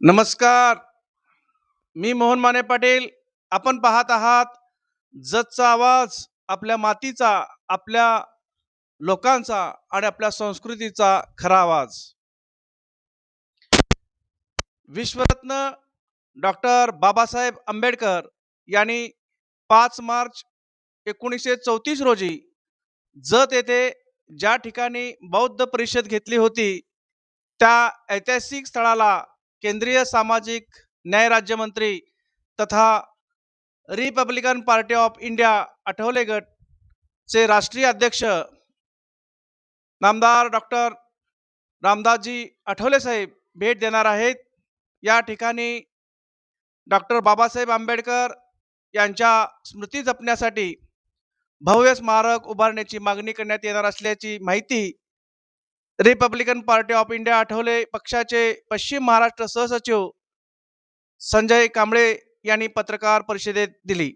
नमस्कार. मी मोहन माने पाटील. आपण पाहत आहात जतचा आवाज, आपल्या मातीचा, आपल्या लोकांचा आणि आपल्या संस्कृतीचा खरा आवाज. विश्वरत्न डॉक्टर बाबासाहेब आंबेडकर यांनी 5 मार्च 1934 रोजी जत येथे ज्या ठिकाणी बौद्ध परिषद घेतली होती, त्या ऐतिहासिक स्थळाला केंद्रीय सामाजिक न्याय राज्यमंत्री तथा Republican party of India Athawale गटचे राष्ट्रीय अध्यक्ष नामदार डॉक्टर रामदासजी आठवले साहेब भेट देणार आहेत. या ठिकाणी डॉक्टर बाबासाहेब आंबेडकर यांच्या स्मृती जपण्यासाठी भव्य स्मारक उभारण्याची मागणी करण्यात येणार असल्याची माहिती Republican party of India Athawale पक्षाचे पश्चिम महाराष्ट्र सहसचिव संजय कांबळे यांनी पत्रकार परिषदेत दिली.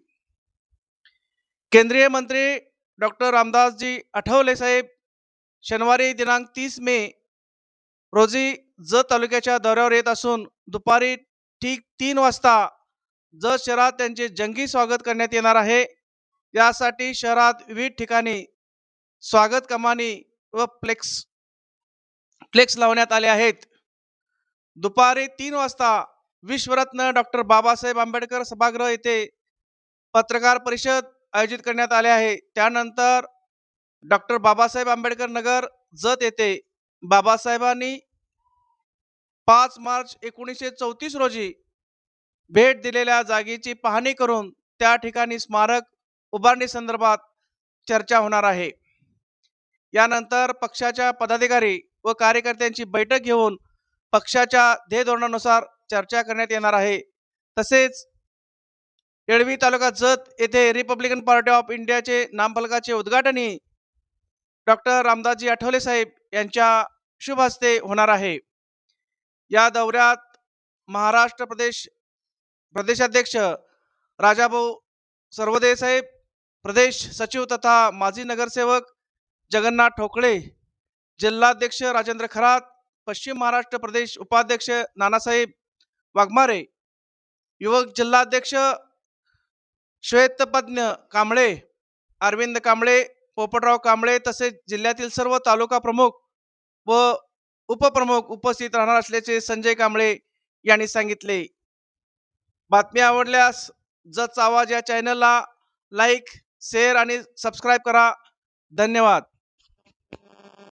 केंद्रीय मंत्री डॉक्टर रामदासजी आठवले साहेब शनिवारी दिनांक 30 मे रोजी जत तालुक्याच्या दौऱ्यावर येत असून दुपारी ठीक 3 वाजता जत शहरात त्यांचे जंगी स्वागत करण्यात येणार आहे. यासाठी शहरात विविध ठिकाणी स्वागत कमानी व फ्लेक्स लावण्यात आले आहेत. दुपारी 3 वाजता विश्वरत्न डॉक्टर बाबासाहेब आंबेडकर सभागृह येथे पत्रकार परिषद आयोजित करण्यात आले आहे. त्यानंतर डॉक्टर बाबासाहेब आंबेडकर नगर जत येथे बाबासाहेबांनी 5 मार्च 1934 रोजी भेट दिलेल्या जागेची पाहणी करून त्या ठिकाणी स्मारक उभारणी संदर्भात चर्चा होणार आहे. यानंतर पक्षाच्या पदाधिकारी व कार्यकर्त्यांची बैठक घेऊन पक्षाच्या ध्येय धोरणानुसार चर्चा करण्यात येणार आहे. तसेच येळवी तालुका जत येथे रिपब्लिकन पार्टी ऑफ इंडियाचे नामफलकाचे उद्घाटनही डॉक्टर रामदासजी आठवले साहेब यांच्या शुभ हस्ते होणार आहे. या दौऱ्यात महाराष्ट्र प्रदेशाध्यक्ष राजाभाऊ सर्वदे साहेब, प्रदेश सचिव तथा माजी नगरसेवक जगन्नाथ ठोकळे, जिल्हाध्यक्ष राजेंद्र खरात, पश्चिम महाराष्ट्र प्रदेश उपाध्यक्ष नानासाहेब वाघमारे, युवक जिल्हाध्यक्ष श्वेतपज्ञ कांबळे, अरविंद कांबळे, पोपटराव कांबळे तसेच जिल्ह्यातील सर्व तालुका प्रमुख व उपप्रमुख उपस्थित राहणार असल्याचे संजय कांबळे यांनी सांगितले. बातमी आवडल्यास जतचा आवाज या चॅनलला लाईक, शेअर आणि सबस्क्राईब करा. धन्यवाद.